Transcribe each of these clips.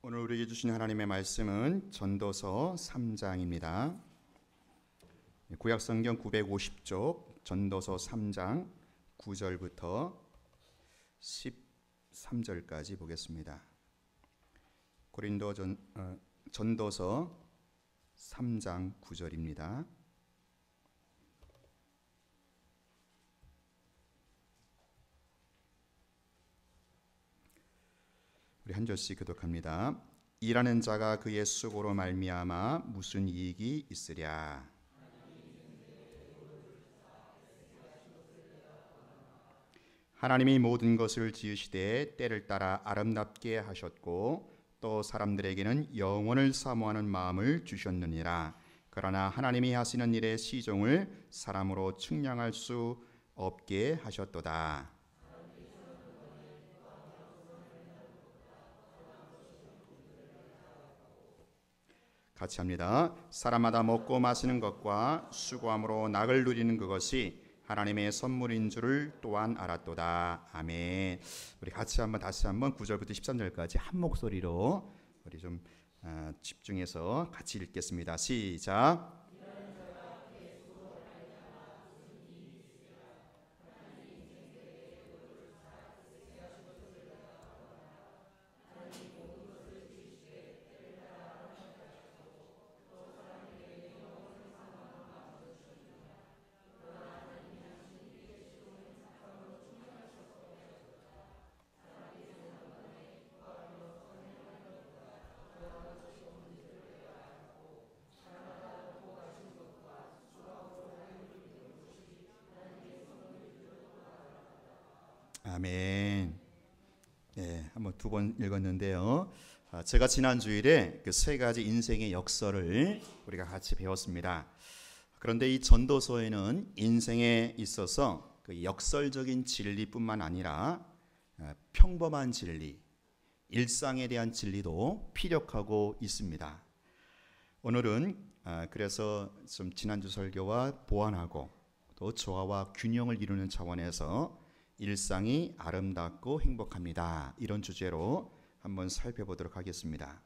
오늘 우리에게 주신 하나님의 말씀은 전도서 3장입니다. 구약성경 950쪽 전도서 3장 9절부터 13절까지 보겠습니다. 전도서 3장 9절입니다. 우리 한 절씩 교독합니다. 일하는 자가 그의 수고로 말미암아 무슨 이익이 있으랴. 하나님이 모든 것을 지으시되 때를 따라 아름답게 하셨고 또 사람들에게는 영원을 사모하는 마음을 주셨느니라. 그러나 하나님이 하시는 일의 시종을 사람으로 측량할 수 없게 하셨도다. 같이 합니다. 사람마다 먹고 마시는 것과 수고함으로 낙을 누리는 그것이 하나님의 선물인 줄을 또한 알았도다. 아멘. 우리 같이 다시 한번 9절부터 13절까지 한 목소리로 우리 좀 집중해서 같이 읽겠습니다. 시작. 아멘. 네, 한번 두 번 읽었는데요. 제가 지난 주일에 그 세 가지 인생의 역설을 우리가 같이 배웠습니다. 그런데 이 전도서에는 인생에 있어서 그 역설적인 진리뿐만 아니라 평범한 진리, 일상에 대한 진리도 피력하고 있습니다. 오늘은 그래서 좀 지난주 설교와 보완하고 또 조화와 균형을 이루는 차원에서 일상이 아름답고 행복합니다. 이런 주제로 한번 살펴보도록 하겠습니다.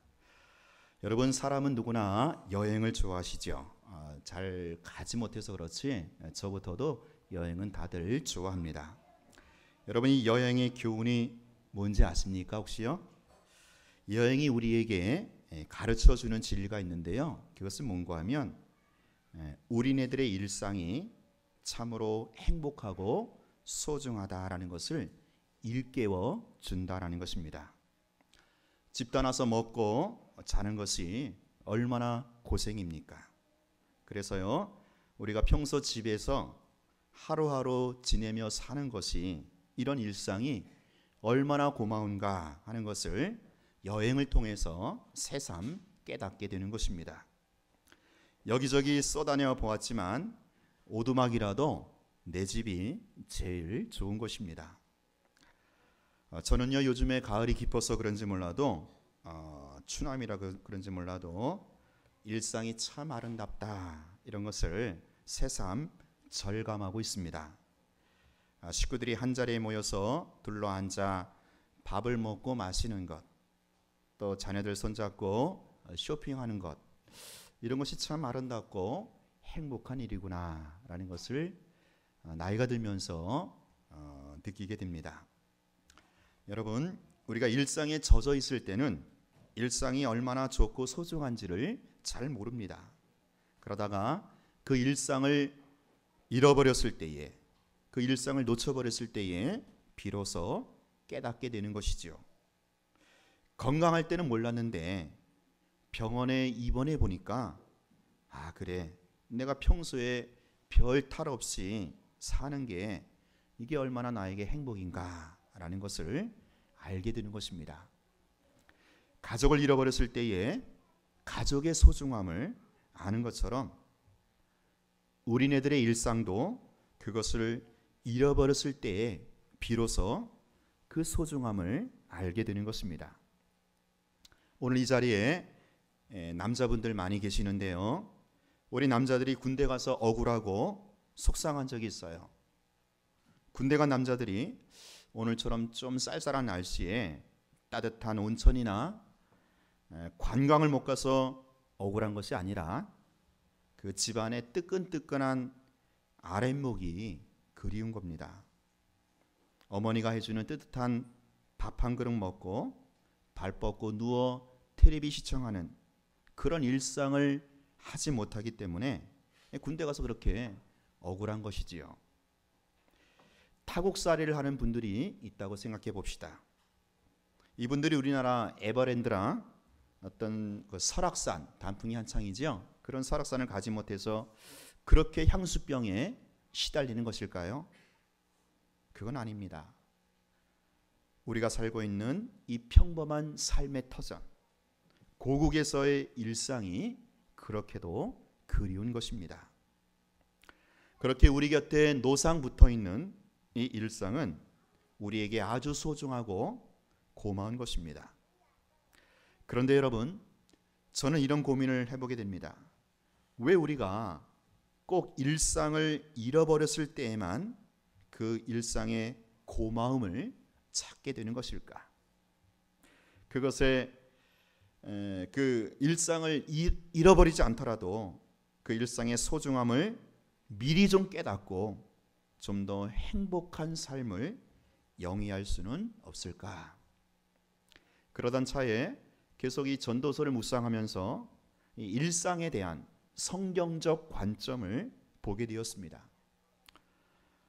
여러분, 사람은 누구나 여행을 좋아하시죠. 잘 가지 못해서 그렇지 저부터도 여행은 다들 좋아합니다. 여러분, 이 여행의 교훈이 뭔지 아십니까? 혹시요? 여행이 우리에게 가르쳐주는 진리가 있는데요. 그것은 뭔가 하면 우리네들의 일상이 참으로 행복하고 소중하다라는 것을 일깨워 준다라는 것입니다. 집 떠나서 먹고 자는 것이 얼마나 고생입니까? 그래서요, 우리가 평소 집에서 하루하루 지내며 사는 것이, 이런 일상이 얼마나 고마운가 하는 것을 여행을 통해서 새삼 깨닫게 되는 것입니다. 여기저기 쏘다녀 보았지만 오두막이라도 내 집이 제일 좋은 것입니다. 저는요, 요즘에 가을이 깊어서 그런지 몰라도 추남이라 그런지 몰라도 일상이 참 아름답다, 이런 것을 새삼 절감하고 있습니다. 식구들이 한자리에 모여서 둘러앉아 밥을 먹고 마시는 것, 또 자녀들 손잡고 쇼핑하는 것, 이런 것이 참 아름답고 행복한 일이구나 라는 것을 나이가 들면서 느끼게 됩니다. 여러분, 우리가 일상에 젖어 있을 때는 일상이 얼마나 좋고 소중한지를 잘 모릅니다. 그러다가 그 일상을 잃어버렸을 때에, 그 일상을 놓쳐버렸을 때에 비로소 깨닫게 되는 것이죠. 건강할 때는 몰랐는데 병원에 입원해 보니까 그래, 내가 평소에 별 탈 없이 사는 게 이게 얼마나 나에게 행복인가라는 것을 알게 되는 것입니다. 가족을 잃어버렸을 때에 가족의 소중함을 아는 것처럼 우리네들의 일상도 그것을 잃어버렸을 때에 비로소 그 소중함을 알게 되는 것입니다. 오늘 이 자리에 남자분들 많이 계시는데요. 우리 남자들이 군대 가서 억울하고 속상한 적이 있어요. 군대 간 남자들이 오늘처럼 좀 쌀쌀한 날씨에 따뜻한 온천이나 관광을 못 가서 억울한 것이 아니라 그 집안의 뜨끈뜨끈한 아랫목이 그리운 겁니다. 어머니가 해주는 뜨뜻한 밥 한 그릇 먹고 발 뻗고 누워 텔레비 시청하는 그런 일상을 하지 못하기 때문에 군대 가서 그렇게 억울한 것이지요. 타국살이를 하는 분들이 있다고 생각해 봅시다. 이분들이 우리나라 에버랜드랑 어떤 그 설악산, 단풍이 한창이죠. 그런 설악산을 가지 못해서 그렇게 향수병에 시달리는 것일까요? 그건 아닙니다. 우리가 살고 있는 이 평범한 삶의 터전, 고국에서의 일상이 그렇게도 그리운 것입니다. 그렇게 우리 곁에 노상 붙어 있는 이 일상은 우리에게 아주 소중하고 고마운 것입니다. 그런데 여러분, 저는 이런 고민을 해보게 됩니다. 왜 우리가 꼭 일상을 잃어버렸을 때에만 그 일상의 고마움을 찾게 되는 것일까? 그것에 그 일상을 잃어버리지 않더라도 그 일상의 소중함을 미리 좀 깨닫고 좀 더 행복한 삶을 영위할 수는 없을까? 그러던 차에 계속 이 전도서를 묵상하면서 이 일상에 대한 성경적 관점을 보게 되었습니다.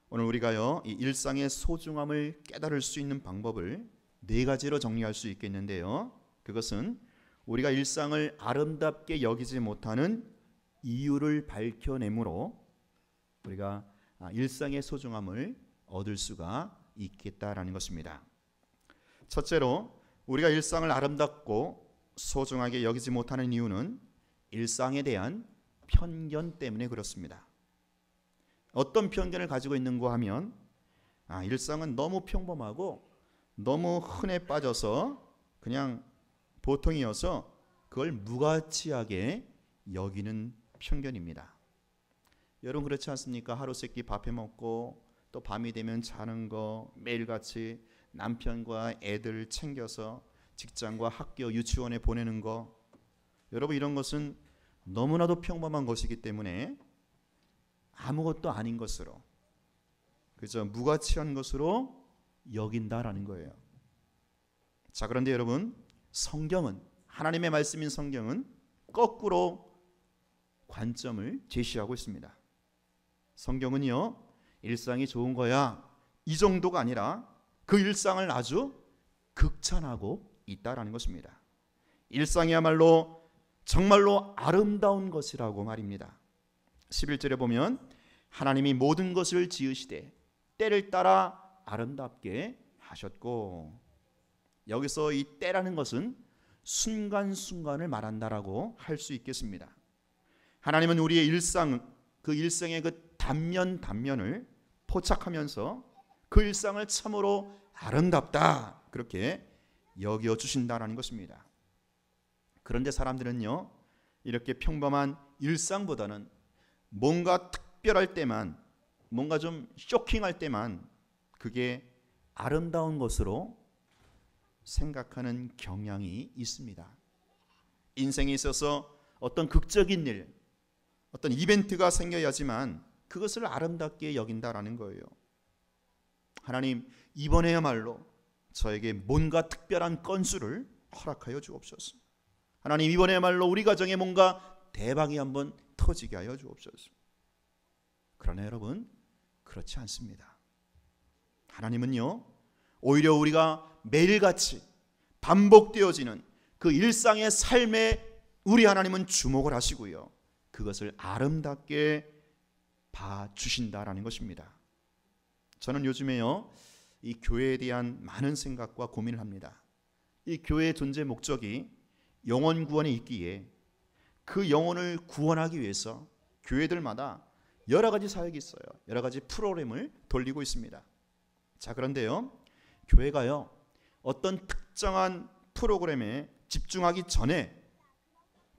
오늘 우리가요, 이 일상의 소중함을 깨달을 수 있는 방법을 4가지로 정리할 수 있겠는데요. 그것은 우리가 일상을 아름답게 여기지 못하는 이유를 밝혀내므로 우리가 일상의 소중함을 얻을 수가 있겠다라는 것입니다. 첫째로 우리가 일상을 아름답고 소중하게 여기지 못하는 이유는 일상에 대한 편견 때문에 그렇습니다. 어떤 편견을 가지고 있는가 하면 일상은 너무 평범하고 너무 흔해 빠져서 그냥 보통이어서 그걸 무가치하게 여기는 편견입니다. 여러분 그렇지 않습니까? 하루 세끼 밥 해 먹고 또 밤이 되면 자는 거, 매일같이 남편과 애들 챙겨서 직장과 학교, 유치원에 보내는 거, 여러분 이런 것은 너무나도 평범한 것이기 때문에 아무것도 아닌 것으로, 그저 무가치한 것으로 여긴다라는 거예요. 자, 그런데 여러분, 성경은, 하나님의 말씀인 성경은 거꾸로 관점을 제시하고 있습니다. 성경은요, 일상이 좋은 거야, 이 정도가 아니라 그 일상을 아주 극찬하고 있다라는 것입니다. 일상이야말로 정말로 아름다운 것이라고 말입니다. 11절에 보면 하나님이 모든 것을 지으시되 때를 따라 아름답게 하셨고, 여기서 이 때라는 것은 순간순간을 말한다라고 할 수 있겠습니다. 하나님은 우리의 일상, 그 일상의 그 단면단면을 포착하면서 그 일상을 참으로 아름답다 그렇게 여겨주신다라는 것입니다. 그런데 사람들은요, 이렇게 평범한 일상보다는 뭔가 특별할 때만, 뭔가 좀 쇼킹할 때만 그게 아름다운 것으로 생각하는 경향이 있습니다. 인생에 있어서 어떤 극적인 일, 어떤 이벤트가 생겨야지만 그것을 아름답게 여긴다라는 거예요. 하나님, 이번에야말로 저에게 뭔가 특별한 건수를 허락하여 주옵소서. 하나님, 이번에야말로 우리 가정에 뭔가 대박이 한번 터지게 하여 주옵소서. 그러나 여러분, 그렇지 않습니다. 하나님은요, 오히려 우리가 매일같이 반복되어지는 그 일상의 삶에 우리 하나님은 주목을 하시고요, 그것을 아름답게 봐주신다라는 것입니다. 저는 요즘에요, 이 교회에 대한 많은 생각과 고민을 합니다. 이 교회의 존재 목적이 영혼 구원에 있기에 그 영혼을 구원하기 위해서 교회들마다 여러 가지 사역이 있어요. 여러 가지 프로그램을 돌리고 있습니다. 자, 그런데요, 교회가요, 어떤 특정한 프로그램에 집중하기 전에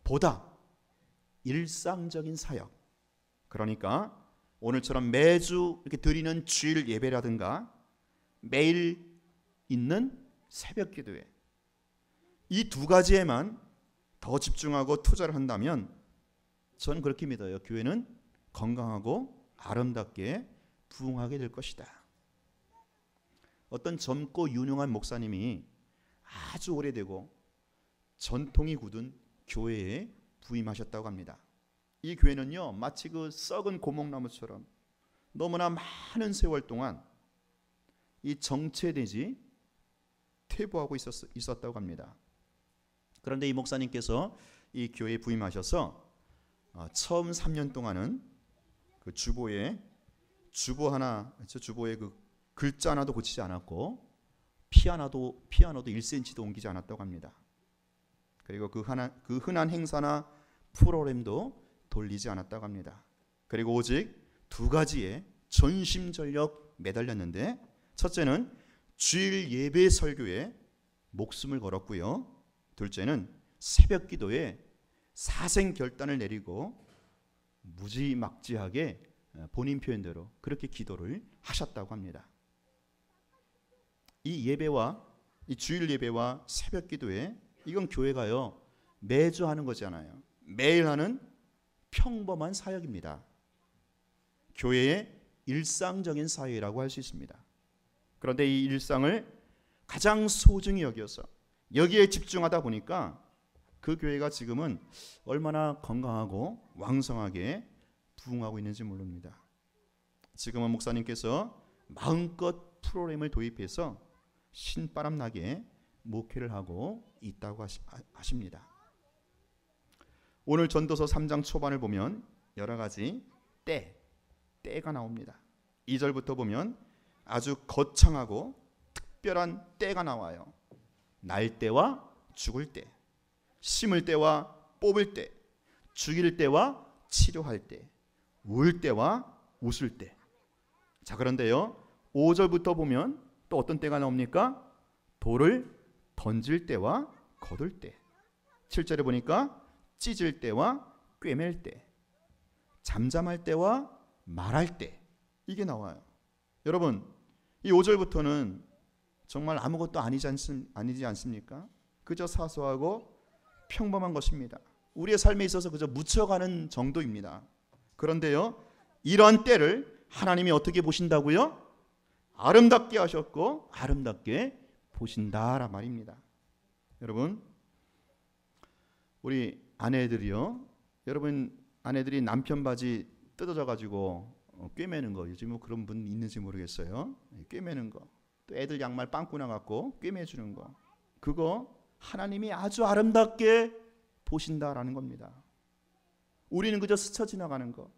보다 일상적인 사역, 그러니까 오늘처럼 매주 이렇게 드리는 주일 예배라든가 매일 있는 새벽 기도회, 이 2가지에만 더 집중하고 투자를 한다면 저는 그렇게 믿어요. 교회는 건강하고 아름답게 부흥하게 될 것이다. 어떤 젊고 유능한 목사님이 아주 오래되고 전통이 굳은 교회에 부임하셨다고 합니다. 이 교회는요, 마치 그 썩은 고목나무처럼 너무나 많은 세월 동안 이 정체되지 퇴보하고 있었다고 합니다. 그런데 이 목사님께서 이 교회에 부임하셔서 처음 3년 동안은 그 주보에 그 글자 하나도 고치지 않았고 피아노도 1cm도 옮기지 않았다고 합니다. 그리고 그 흔한 행사나 프로그램도 돌리지 않았다고 합니다. 그리고 오직 두 가지에 전심전력 매달렸는데, 첫째는 주일 예배 설교에 목숨을 걸었고요. 둘째는 새벽 기도에 사생 결단을 내리고 무지막지하게 본인 표현대로 그렇게 기도를 하셨다고 합니다. 이 주일 예배와 새벽 기도에 이건 교회가요 매주 하는 거잖아요. 매일 하는 평범한 사역입니다. 교회의 일상적인 사회라고 할 수 있습니다. 그런데 이 일상을 가장 소중히 여겨서 여기에 집중하다 보니까 그 교회가 지금은 얼마나 건강하고 왕성하게 부흥하고 있는지 모릅니다. 지금은 목사님께서 마음껏 프로그램을 도입해서 신바람 나게 목회를 하고 있다고 하십니다. 오늘 전도서 3장 초반을 보면 여러 가지 때가 나옵니다. 2절부터 보면 아주 거창하고 특별한 때가 나와요. 날 때와 죽을 때, 심을 때와 뽑을 때, 죽일 때와 치료할 때, 울 때와 웃을 때. 자, 그런데요 5절부터 보면 또 어떤 때가 나옵니까? 돌을 던질 때와 거둘 때. 7절에 보니까 찢을 때와 꿰맬 때, 잠잠할 때와 말할 때, 이게 나와요. 여러분, 이 5절부터는 정말 아무것도 아니지 않습니까? 그저 사소하고 평범한 것입니다. 우리의 삶에 있어서 그저 묻혀가는 정도입니다. 그런데요 이러한 때를 하나님이 어떻게 보신다고요? 아름답게 하셨고 아름답게 보신다란 말입니다. 여러분, 우리 아내들이요, 여러분 아내들이 남편 바지 뜯어져 가지고 꿰매는 거, 요즘 뭐 그런 분 있는지 모르겠어요. 꿰매는 거, 또 애들 양말 빵꾸 나갖고 꿰매주는 거, 그거 하나님이 아주 아름답게 보신다라는 겁니다. 우리는 그저 스쳐 지나가는 거,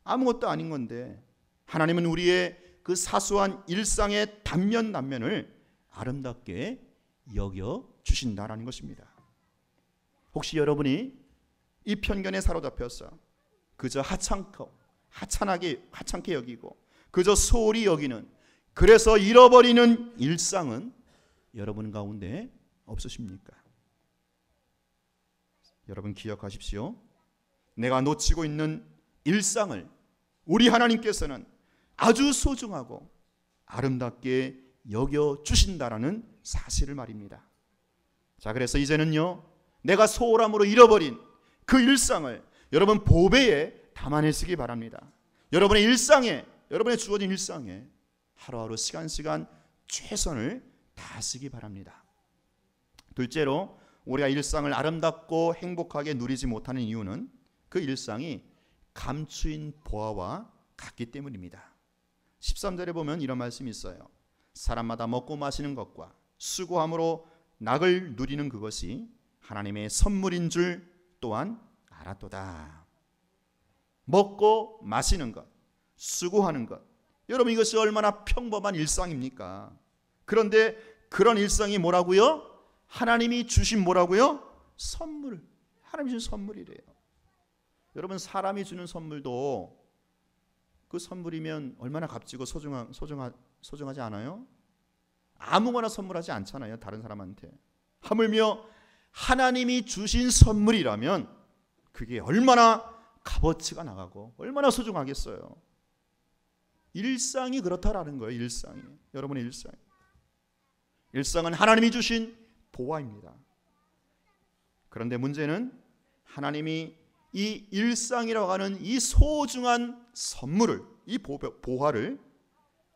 아무것도 아닌 건데 하나님은 우리의 그 사소한 일상의 단면을 아름답게 여겨 주신다라는 것입니다. 혹시 여러분이 이 편견에 사로잡혀서 그저 하찮게 여기고 그저 소홀히 여기는, 그래서 잃어버리는 일상은 여러분 가운데 없으십니까? 여러분 기억하십시오. 내가 놓치고 있는 일상을 우리 하나님께서는 아주 소중하고 아름답게 여겨 주신다라는 사실을 말입니다. 자, 그래서 이제는요 내가 소홀함으로 잃어버린 그 일상을 여러분 보배에 담아내시기 바랍니다. 여러분의 일상에, 여러분의 주어진 일상에 하루하루 시간 최선을 다하시기 바랍니다. 둘째로, 우리가 일상을 아름답고 행복하게 누리지 못하는 이유는 그 일상이 감추인 보화와 같기 때문입니다. 13절에 보면 이런 말씀이 있어요. 사람마다 먹고 마시는 것과 수고함으로 낙을 누리는 그것이 하나님의 선물인 줄 또한 알았도다. 먹고 마시는 것, 수고하는 것, 여러분 이것이 얼마나 평범한 일상입니까? 그런데 그런 일상이 뭐라고요? 하나님이 주신 뭐라고요? 선물. 하나님이 주신 선물이래요. 여러분, 사람이 주는 선물도 그 선물이면 얼마나 값지고 소중하지 않아요? 아무거나 선물하지 않잖아요, 다른 사람한테. 하물며 하나님이 주신 선물이라면 그게 얼마나 값어치가 나가고 얼마나 소중하겠어요. 일상이 그렇다라는 거예요. 일상이, 여러분의 일상은 하나님이 주신 보화입니다. 그런데 문제는 하나님이 이 일상이라고 하는 이 소중한 선물을, 이 보화를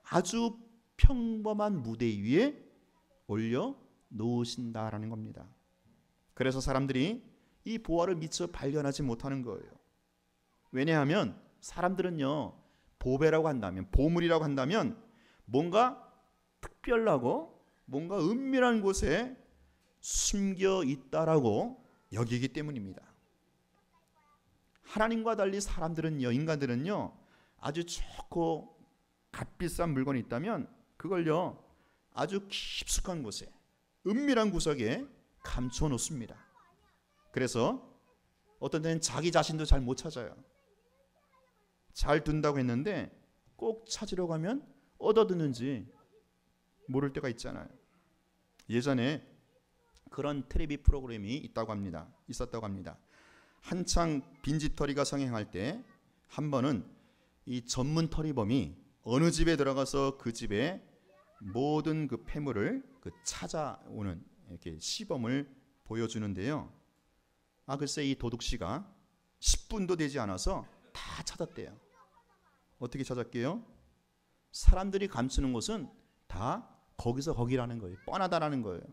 아주 평범한 무대 위에 올려 놓으신다라는 겁니다. 그래서 사람들이 이 보화를 미처 발견하지 못하는 거예요. 왜냐하면 사람들은요, 보배라고 한다면, 보물이라고 한다면 뭔가 특별하고 뭔가 은밀한 곳에 숨겨 있다라고 여기기 때문입니다. 하나님과 달리 사람들은요, 인간들은요, 아주 좋고 값비싼 물건이 있다면 그걸요 아주 깊숙한 곳에, 은밀한 구석에 감춰 놓습니다. 그래서 어떤 때는 자기 자신도 잘 못 찾아요. 잘 둔다고 했는데 꼭 찾으려고 하면 얻어듣는지 모를 때가 있잖아요. 예전에 그런 텔레비 프로그램이 있었다고 합니다. 한창 빈집털이가 성행할 때 한 번은 이 전문 털이범이 어느 집에 들어가서 그 집에 모든 그 폐물을 찾아오는 이렇게 시범을 보여주는데요. 글쎄 이 도둑씨가 10분도 되지 않아서 다 찾았대요. 어떻게 찾았게요? 사람들이 감추는 곳은 다 거기서 거기라는 거예요. 뻔하다라는 거예요.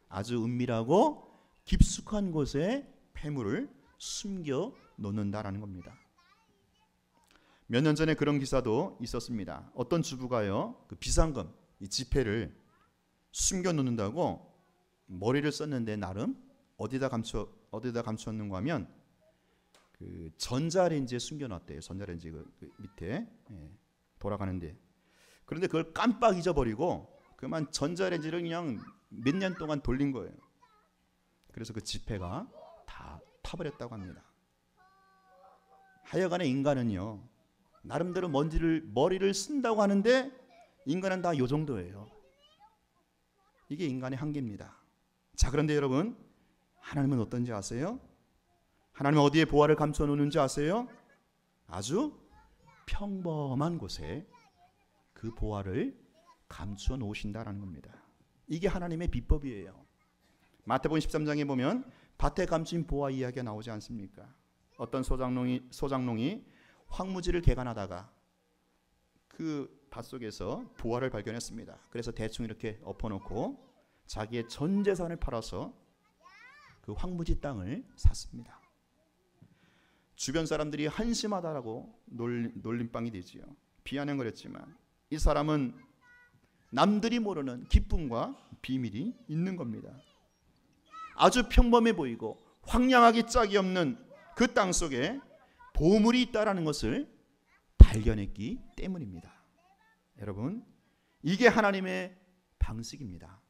아주 은밀하고 깊숙한 곳에 폐물을 숨겨 놓는다라는 겁니다. 몇 년 전에 그런 기사도 있었습니다. 어떤 주부가요, 그 비상금, 이 지폐를 숨겨 놓는다고 머리를 썼는데 나름 어디다 감추었는가 하면 그 전자레인지에 숨겨놨대요. 전자레인지 그 밑에 돌아가는데. 그런데 그걸 깜빡 잊어버리고 그만 전자레인지를 그냥 몇 년 동안 돌린 거예요. 그래서 그 지폐가 다 타버렸다고 합니다. 하여간에 인간은요, 나름대로 머리를 쓴다고 하는데 인간은 다 요 정도예요. 이게 인간의 한계입니다. 자, 그런데 여러분, 하나님은 어떤지 아세요? 하나님은 어디에 보화를 감춰 놓는지 아세요? 아주 평범한 곳에 그 보화를 감춰 놓으신다라는 겁니다. 이게 하나님의 비법이에요. 마태복음 13장에 보면 밭에 감춘 보화 이야기가 나오지 않습니까? 어떤 소장농이 황무지를 개간하다가 그 밭속에서 보화를 발견했습니다. 그래서 대충 이렇게 엎어놓고 자기의 전 재산을 팔아서 그 황무지 땅을 샀습니다. 주변 사람들이 한심하다라고 놀림방이 되지요. 비아냥거렸지만 이 사람은 남들이 모르는 기쁨과 비밀이 있는 겁니다. 아주 평범해 보이고 황량하기 짝이 없는 그 땅 속에 보물이 있다라는 것을 발견했기 때문입니다. 여러분, 이게 하나님의 방식입니다.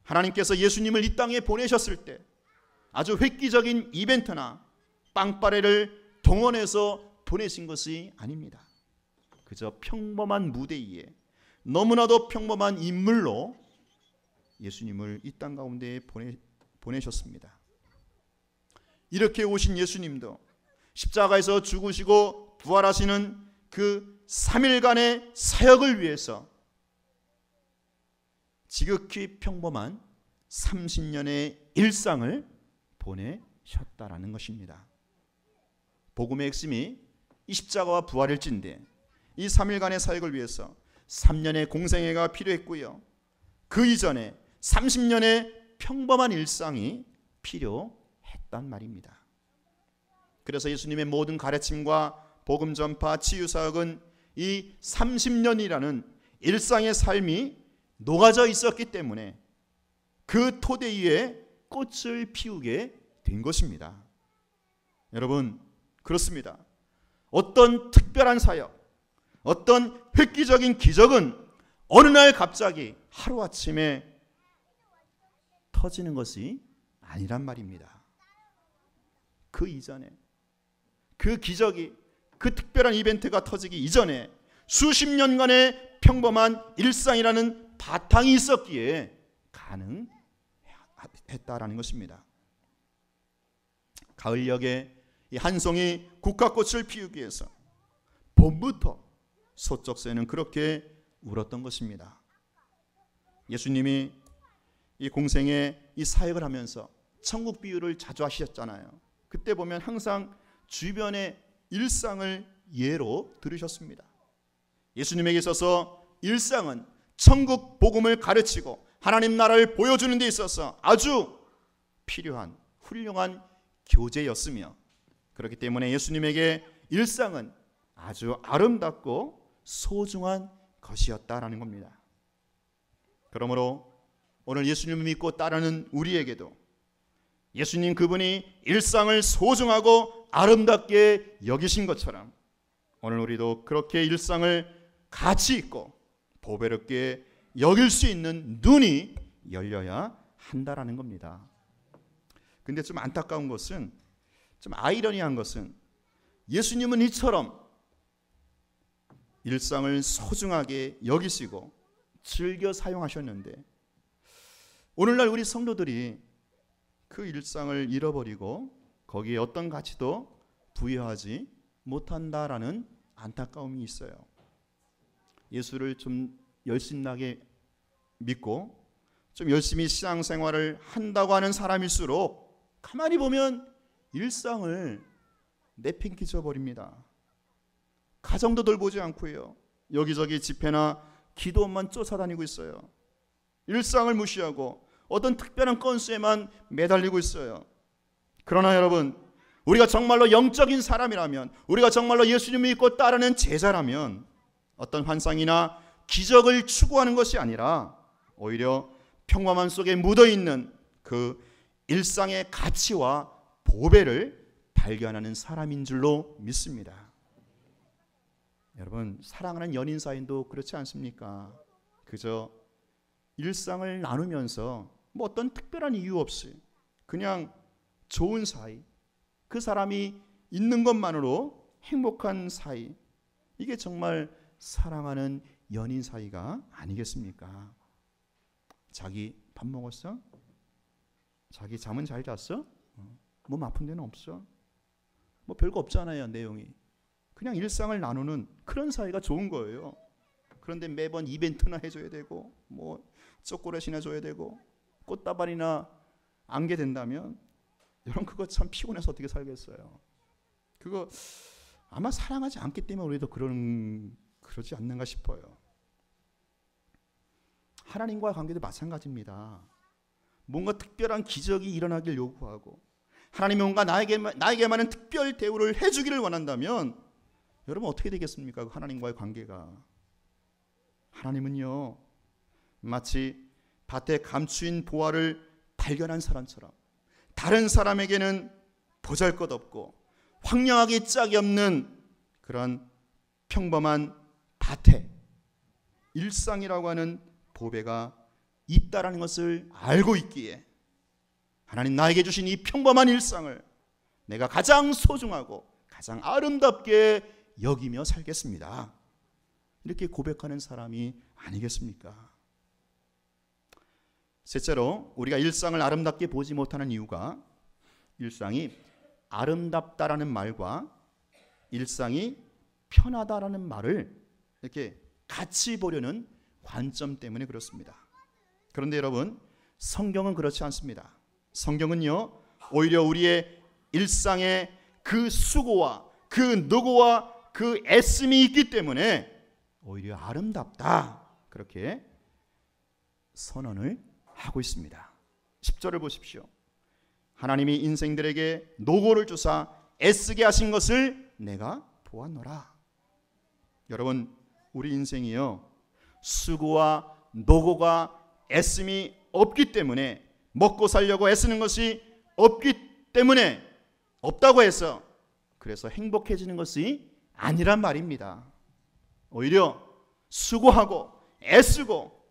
하나님께서 예수님을 이 땅에 보내셨을 때 아주 획기적인 이벤트나 빵빠레를 동원해서 보내신 것이 아닙니다. 그저 평범한 무대 위에 너무나도 평범한 인물로 예수님을 이 땅 가운데 보내셨습니다. 이렇게 오신 예수님도 십자가에서 죽으시고 부활하시는 그 3일간의 사역을 위해서 지극히 평범한 30년의 일상을 보내셨다라는 것입니다. 복음의 핵심이 이 십자가와 부활일진데 이 3일간의 사역을 위해서 3년의 공생애가 필요했고요. 그 이전에 30년의 평범한 일상이 필요했단 말입니다. 그래서 예수님의 모든 가르침과 복음 전파, 치유 사역은 이 30년이라는 일상의 삶이 녹아져 있었기 때문에 그 토대 위에 꽃을 피우게 된 것입니다. 여러분, 그렇습니다. 어떤 특별한 사역, 어떤 획기적인 기적은 어느 날 갑자기 하루아침에 터지는 것이 아니란 말입니다. 그 이전에, 그 기적이, 그 특별한 이벤트가 터지기 이전에 수십 년간의 평범한 일상이라는 바탕이 있었기에 가능했다라는 것입니다. 가을녘에 이 한 송이 국화꽃을 피우기 위해서 봄부터 소쩍새는 그렇게 울었던 것입니다. 예수님이 이 공생에 이 사역을 하면서 천국 비유를 자주 하셨잖아요. 그때 보면 항상 주변의 일상을 예로 들으셨습니다. 예수님에게 있어서 일상은 천국 복음을 가르치고 하나님 나라를 보여주는 데 있어서 아주 필요한 훌륭한 교재였으며, 그렇기 때문에 예수님에게 일상은 아주 아름답고 소중한 것이었다라는 겁니다. 그러므로 오늘 예수님을 믿고 따르는 우리에게도 예수님 그분이 일상을 소중하고 아름답게 여기신 것처럼 오늘 우리도 그렇게 일상을 가치 있고 보배롭게 여길 수 있는 눈이 열려야 한다라는 겁니다. 근데 좀 안타까운 것은, 좀 아이러니한 것은, 예수님은 이처럼 일상을 소중하게 여기시고 즐겨 사용하셨는데 오늘날 우리 성도들이 그 일상을 잃어버리고 거기에 어떤 가치도 부여하지 못한다라는 안타까움이 있어요. 예수를 좀 열심나게 믿고 좀 열심히 신앙생활을 한다고 하는 사람일수록 가만히 보면 일상을 내팽개쳐 버립니다. 가정도 돌보지 않고요. 여기저기 집회나 기도만 쫓아다니고 있어요. 일상을 무시하고 어떤 특별한 건수에만 매달리고 있어요. 그러나 여러분, 우리가 정말로 영적인 사람이라면, 우리가 정말로 예수님을 믿고 따르는 제자라면 어떤 환상이나 기적을 추구하는 것이 아니라 오히려 평범함 속에 묻어있는 그 일상의 가치와 보배를 발견하는 사람인 줄로 믿습니다. 여러분, 사랑하는 연인 사이도 그렇지 않습니까? 그저 일상을 나누면서 뭐 어떤 특별한 이유 없이 그냥 좋은 사이, 그 사람이 있는 것만으로 행복한 사이, 이게 정말 사랑하는 연인 사이가 아니겠습니까? 자기 밥 먹었어? 자기 잠은 잘 잤어? 몸 아픈 데는 없어? 뭐 별거 없잖아요, 내용이. 그냥 일상을 나누는 그런 사이가 좋은 거예요. 그런데 매번 이벤트나 해줘야 되고 뭐 초콜릿이나 줘야 되고 꽃다발이나 안게 된다면 여러분, 그거 참 피곤해서 어떻게 살겠어요? 그거 아마 사랑하지 않기 때문에 우리도 그러지 않는가 싶어요. 하나님과의 관계도 마찬가지입니다. 뭔가 특별한 기적이 일어나길 요구하고 하나님이 뭔가 나에게만은 특별 대우를 해주기를 원한다면 여러분 어떻게 되겠습니까? 하나님과의 관계가. 하나님은요, 마치 밭에 감추인 보화를 발견한 사람처럼 다른 사람에게는 보잘것없고 황량하게 짝이 없는 그런 평범한 밭에 일상이라고 하는 보배가 있다라는 것을 알고 있기에 하나님 나에게 주신 이 평범한 일상을 내가 가장 소중하고 가장 아름답게 여기며 살겠습니다. 이렇게 고백하는 사람이 아니겠습니까? 셋째로, 우리가 일상을 아름답게 보지 못하는 이유가 일상이 아름답다라는 말과 일상이 편하다라는 말을 이렇게 같이 보려는 관점 때문에 그렇습니다. 그런데 여러분, 성경은 그렇지 않습니다. 성경은요, 오히려 우리의 일상에 그 수고와 그 노고와 그 애씀이 있기 때문에 오히려 아름답다, 그렇게 선언을 하고 있습니다. 10절을 보십시오. 하나님이 인생들에게 노고를 주사 애쓰게 하신 것을 내가 보았노라. 여러분, 우리 인생이요, 수고와 노고가 애씀이 없기 때문에, 먹고 살려고 애쓰는 것이 없기 때문에, 없다고 해서 그래서 행복해지는 것이 아니란 말입니다. 오히려 수고하고 애쓰고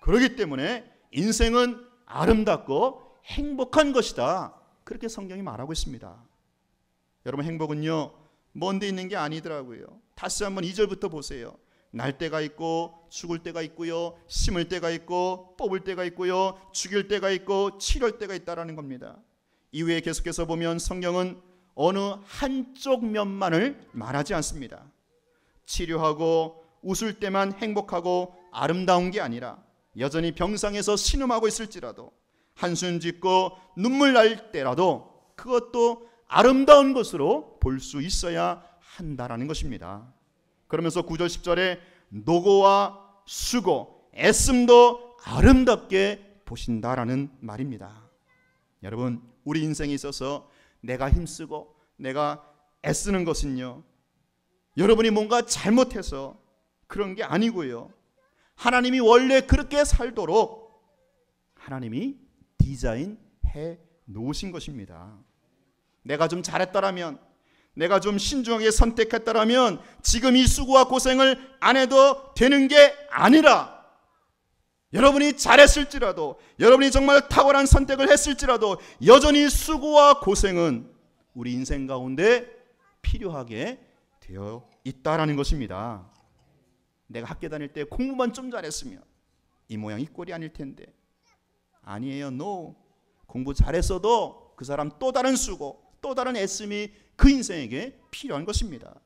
그러기 때문에 인생은 아름답고 행복한 것이다, 그렇게 성경이 말하고 있습니다. 여러분, 행복은요 먼 데 있는 게 아니더라고요. 다시 한번 2절부터 보세요. 날 때가 있고 죽을 때가 있고요, 심을 때가 있고 뽑을 때가 있고요, 죽일 때가 있고 치료할 때가 있다라는 겁니다. 이후에 계속해서 보면 성경은 어느 한쪽 면만을 말하지 않습니다. 치료하고 웃을 때만 행복하고 아름다운 게 아니라 여전히 병상에서 신음하고 있을지라도, 한숨 짓고 눈물 날 때라도 그것도 아름다운 것으로 볼 수 있어야 한다라는 것입니다. 그러면서 9절 10절에 노고와 수고, 애씀도 아름답게 보신다라는 말입니다. 여러분, 우리 인생에 있어서 내가 힘쓰고 내가 애쓰는 것은요, 여러분이 뭔가 잘못해서 그런 게 아니고요, 하나님이 원래 그렇게 살도록 하나님이 디자인해 놓으신 것입니다. 내가 좀 잘했더라면, 내가 좀 신중하게 선택했더라면 지금 이 수고와 고생을 안 해도 되는 게 아니라, 여러분이 잘했을지라도, 여러분이 정말 탁월한 선택을 했을지라도 여전히 수고와 고생은 우리 인생 가운데 필요하게 되어 있다라는 것입니다. 내가 학교 다닐 때 공부만 좀 잘했으면 이 모양 이 꼴이 아닐 텐데, 아니에요. No. 공부 잘했어도 그 사람 또 다른 수고, 또 다른 애씀이 그 인생에게 필요한 것입니다.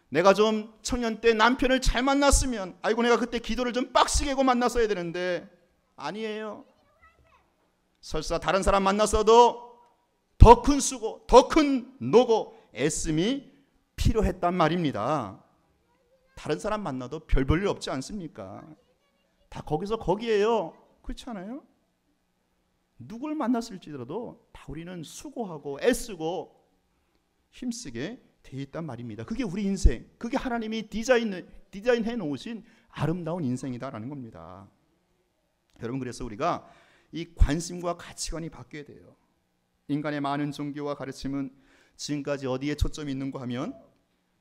내가 좀 청년 때 남편을 잘 만났으면, 아이고 내가 그때 기도를 좀 빡시게 하고 만났어야 되는데, 아니에요. 설사 다른 사람 만났어도 더 큰 수고, 더 큰 노고, 애씀이 필요했단 말입니다. 다른 사람 만나도 별 볼 일 없지 않습니까? 다 거기서 거기에요. 그렇지 않아요? 누굴 만났을지라도 다 우리는 수고하고 애쓰고 힘쓰게 돼 있단 말입니다. 그게 우리 인생, 그게 하나님이 디자인해 놓으신 아름다운 인생이다라는 겁니다. 여러분, 그래서 우리가 이 관심과 가치관이 바뀌어야 돼요. 인간의 많은 종교와 가르침은 지금까지 어디에 초점이 있는가 하면,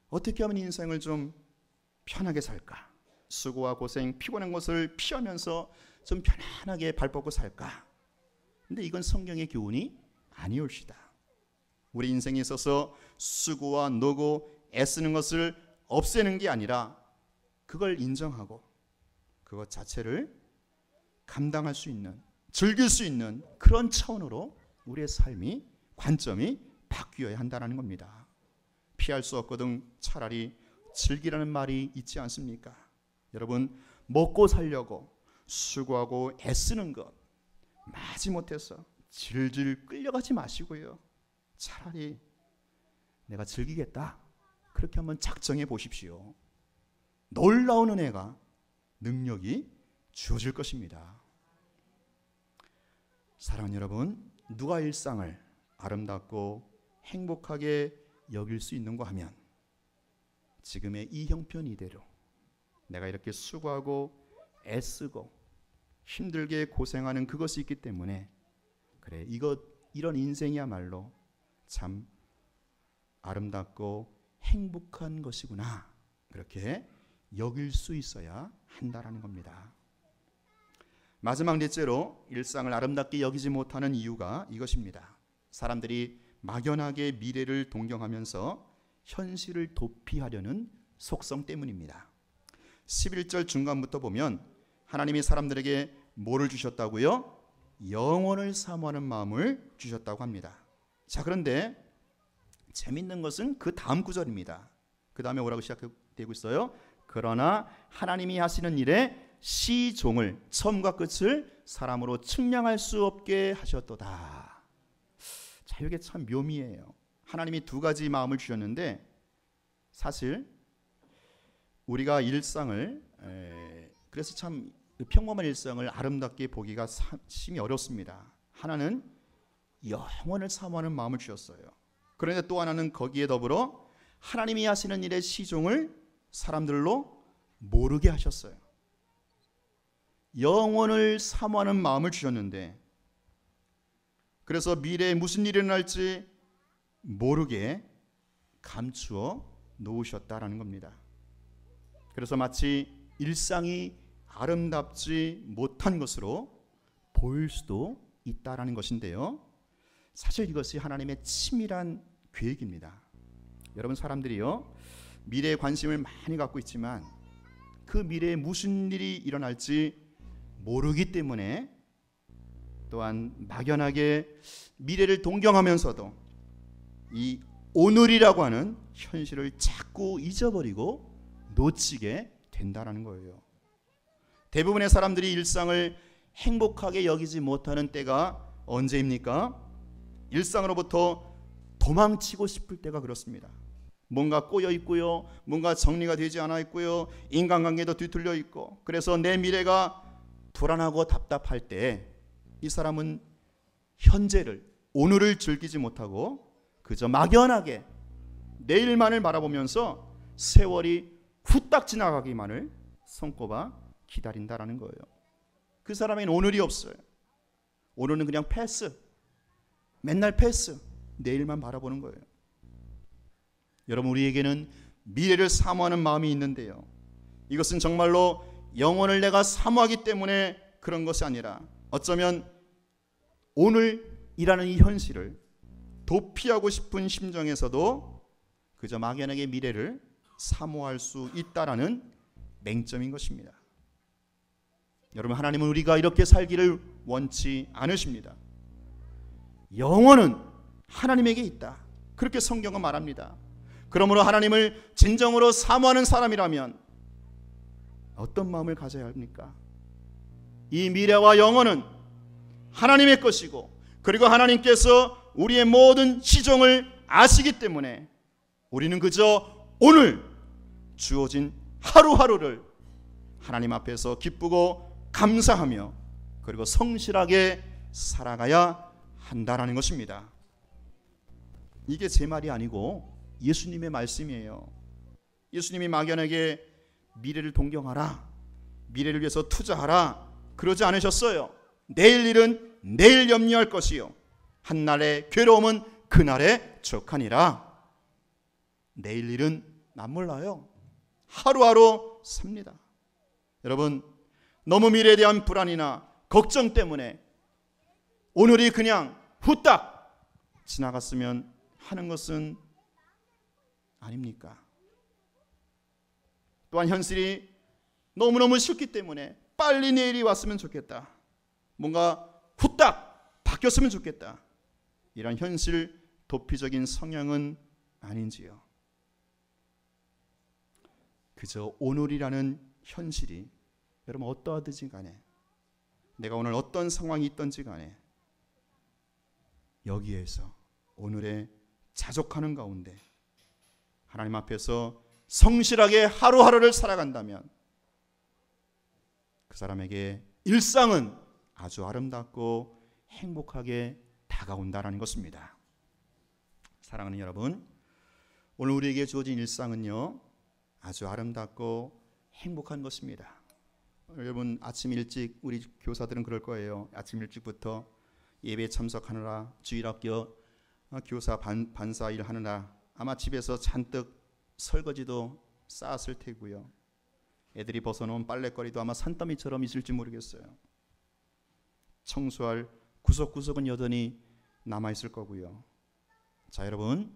어떻게 하면 인생을 좀 편하게 살까, 수고와 고생, 피곤한 것을 피하면서 좀 편안하게 발 뻗고 살까. 근데 이건 성경의 교훈이 아니올시다. 우리 인생에 있어서 수고와 노고 애쓰는 것을 없애는 게 아니라 그걸 인정하고 그것 자체를 감당할 수 있는, 즐길 수 있는 그런 차원으로 우리의 삶이, 관점이 바뀌어야 한다는 겁니다. 피할 수 없거든 차라리 즐기라는 말이 있지 않습니까? 여러분, 먹고 살려고 수고하고 애쓰는 것 마지못해서 질질 끌려가지 마시고요, 차라리 내가 즐기겠다, 그렇게 한번 작정해 보십시오. 놀라운 은혜가, 능력이 주어질 것입니다. 사랑하는 여러분, 누가 일상을 아름답고 행복하게 여길 수 있는가 하면 지금의 이 형편 이대로 내가 이렇게 수고하고 애쓰고 힘들게 고생하는 그것이 있기 때문에, 그래, 이런 인생이야말로 참 아름답고 행복한 것이구나, 그렇게 여길 수 있어야 한다라는 겁니다. 마지막 넷째로 일상을 아름답게 여기지 못하는 이유가 이것입니다. 사람들이 막연하게 미래를 동경하면서 현실을 도피하려는 속성 때문입니다. 11절 중간부터 보면 하나님이 사람들에게 뭐를 주셨다고요? 영원을 사모하는 마음을 주셨다고 합니다. 자, 그런데 재밌는 것은 그 다음 구절입니다. 그 다음에 뭐라고 시작되고 있어요? 그러나 하나님이 하시는 일에 시종을, 처음과 끝을 사람으로 측량할 수 없게 하셨도다. 자, 이게 참 묘미예요. 하나님이 두 가지 마음을 주셨는데, 사실 우리가 일상을, 그래서 참 평범한 일상을 아름답게 보기가 심히 어렵습니다. 하나는 영원을 사모하는 마음을 주셨어요. 그런데 또 하나는 거기에 더불어 하나님이 하시는 일의 시종을 사람들로 모르게 하셨어요. 영원을 사모하는 마음을 주셨는데, 그래서 미래에 무슨 일이 일어날지 모르게 감추어 놓으셨다라는 겁니다. 그래서 마치 일상이 아름답지 못한 것으로 보일 수도 있다라는 것인데요, 사실 이것이 하나님의 치밀한 계획입니다. 여러분, 사람들이요, 미래에 관심을 많이 갖고 있지만 그 미래에 무슨 일이 일어날지 모르기 때문에, 또한 막연하게 미래를 동경하면서도 이 오늘이라고 하는 현실을 자꾸 잊어버리고 놓치게 된다라는 거예요. 대부분의 사람들이 일상을 행복하게 여기지 못하는 때가 언제입니까? 일상으로부터 도망치고 싶을 때가 그렇습니다. 뭔가 꼬여 있고요, 뭔가 정리가 되지 않아 있고요, 인간관계도 뒤틀려 있고, 그래서 내 미래가 불안하고 답답할 때 이 사람은 현재를, 오늘을 즐기지 못하고 그저 막연하게 내일만을 바라보면서 세월이 후딱 지나가기만을 손꼽아 기다린다라는 거예요. 그 사람에게는 오늘이 없어요. 오늘은 그냥 패스, 맨날 패스, 내일만 바라보는 거예요. 여러분, 우리에게는 미래를 사모하는 마음이 있는데요, 이것은 정말로 영혼을 내가 사모하기 때문에 그런 것이 아니라 어쩌면 오늘이라는 이 현실을 도피하고 싶은 심정에서도 그저 막연하게 미래를 사모할 수 있다라는 맹점인 것입니다. 여러분, 하나님은 우리가 이렇게 살기를 원치 않으십니다. 영혼은 하나님에게 있다, 그렇게 성경은 말합니다. 그러므로 하나님을 진정으로 사모하는 사람이라면 어떤 마음을 가져야 합니까? 이 미래와 영혼은 하나님의 것이고, 그리고 하나님께서 우리의 모든 시종을 아시기 때문에 우리는 그저 오늘 주어진 하루하루를 하나님 앞에서 기쁘고 감사하며 그리고 성실하게 살아가야 한다라는 것입니다. 이게 제 말이 아니고 예수님의 말씀이에요. 예수님이 막연하게 미래를 동경하라, 미래를 위해서 투자하라, 그러지 않으셨어요. 내일 일은 내일 염려할 것이요, 한날의 괴로움은 그날에 족하니라. 내일 일은 난 몰라요. 하루하루 삽니다. 여러분, 너무 미래에 대한 불안이나 걱정 때문에 오늘이 그냥 후딱 지나갔으면 하는 것은 아닙니까? 또한 현실이 너무너무 싫기 때문에 빨리 내일이 왔으면 좋겠다, 뭔가 후딱 바뀌었으면 좋겠다, 이런 현실 도피적인 성향은 아닌지요. 그저 오늘이라는 현실이 여러분 어떠하든지 간에, 내가 오늘 어떤 상황이 있든지 간에 여기에서 오늘에 자족하는 가운데 하나님 앞에서 성실하게 하루하루를 살아간다면 그 사람에게 일상은 아주 아름답고 행복하게 다가온다는 것입니다. 사랑하는 여러분, 오늘 우리에게 주어진 일상은요, 아주 아름답고 행복한 것입니다. 여러분, 아침 일찍 우리 교사들은 그럴 거예요. 아침 일찍부터 예배에 참석하느라, 주일학교 교사 반사 일 하느라 아마 집에서 잔뜩 설거지도 쌓았을 테고요, 애들이 벗어놓은 빨랫거리도 아마 산더미처럼 있을지 모르겠어요. 청소할 구석구석은 여전히 남아있을 거고요. 자, 여러분,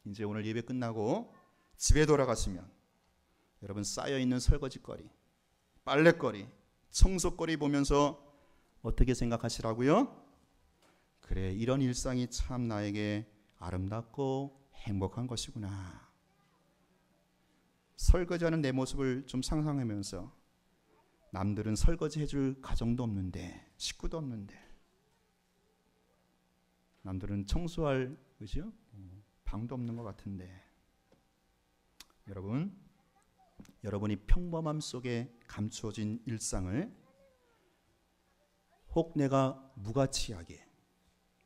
이제 오늘 예배 끝나고 집에 돌아가시면 여러분 쌓여있는 설거지거리, 빨랫거리, 청소거리 보면서 어떻게 생각하시라고요? 그래, 이런 일상이 참 나에게 아름답고 행복한 것이구나. 설거지하는 내 모습을 좀 상상하면서, 남들은 설거지 해줄 가정도 없는데, 식구도 없는데, 남들은 청소할, 그죠? 방도 없는 것 같은데, 여러분이 평범함 속에 감추어진 일상을 혹 내가 무가치하게,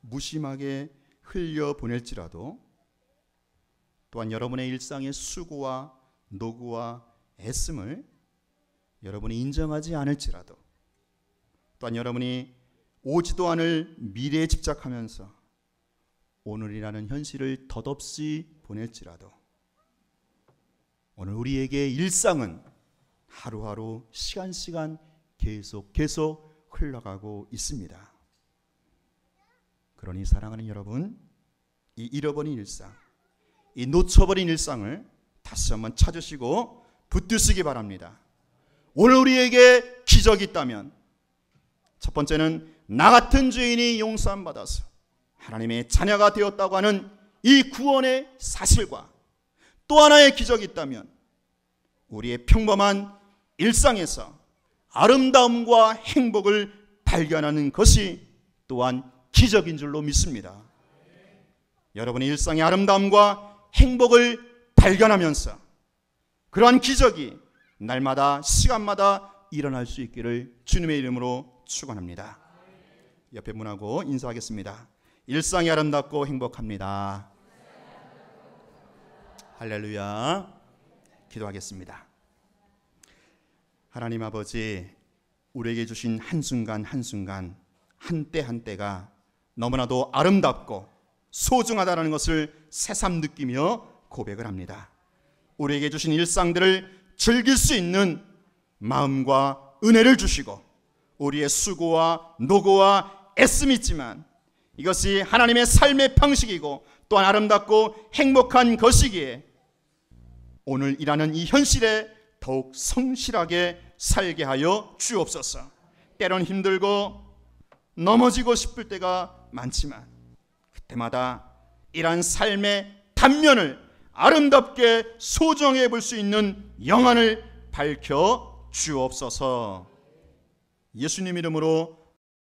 무심하게 흘려보낼지라도, 또한 여러분의 일상의 수고와 노고와 애씀을 여러분이 인정하지 않을지라도, 또한 여러분이 오지도 않을 미래에 집착하면서 오늘이라는 현실을 덧없이 보낼지라도, 오늘 우리에게 일상은 하루하루 시간 계속 흘러가고 있습니다. 그러니 사랑하는 여러분, 이 잃어버린 일상, 이 놓쳐버린 일상을 다시 한번 찾으시고 붙드시기 바랍니다. 오늘 우리에게 기적이 있다면 첫 번째는 나 같은 죄인이 용서함 받아서 하나님의 자녀가 되었다고 하는 이 구원의 사실과, 또 하나의 기적이 있다면 우리의 평범한 일상에서 아름다움과 행복을 발견하는 것이 또한 기적인 줄로 믿습니다. 여러분의 일상의 아름다움과 행복을 발견하면서 그러한 기적이 날마다 시간마다 일어날 수 있기를 주님의 이름으로 축원합니다. 옆에 분하고 인사하겠습니다. 일상이 아름답고 행복합니다. 할렐루야. 기도하겠습니다. 하나님 아버지, 우리에게 주신 한순간 한순간, 한때 한때가 너무나도 아름답고 소중하다는 것을 새삼 느끼며 고백을 합니다. 우리에게 주신 일상들을 즐길 수 있는 마음과 은혜를 주시고 우리의 수고와 노고와 애씀이 있지만 이것이 하나님의 삶의 방식이고 또한 아름답고 행복한 것이기에 오늘 일하는 이 현실에 더욱 성실하게 살게 하여 주옵소서. 때론 힘들고 넘어지고 싶을 때가 많지만 그때마다 이러한 삶의 단면을 아름답게 소중해 볼 수 있는 영안을 밝혀 주옵소서. 예수님 이름으로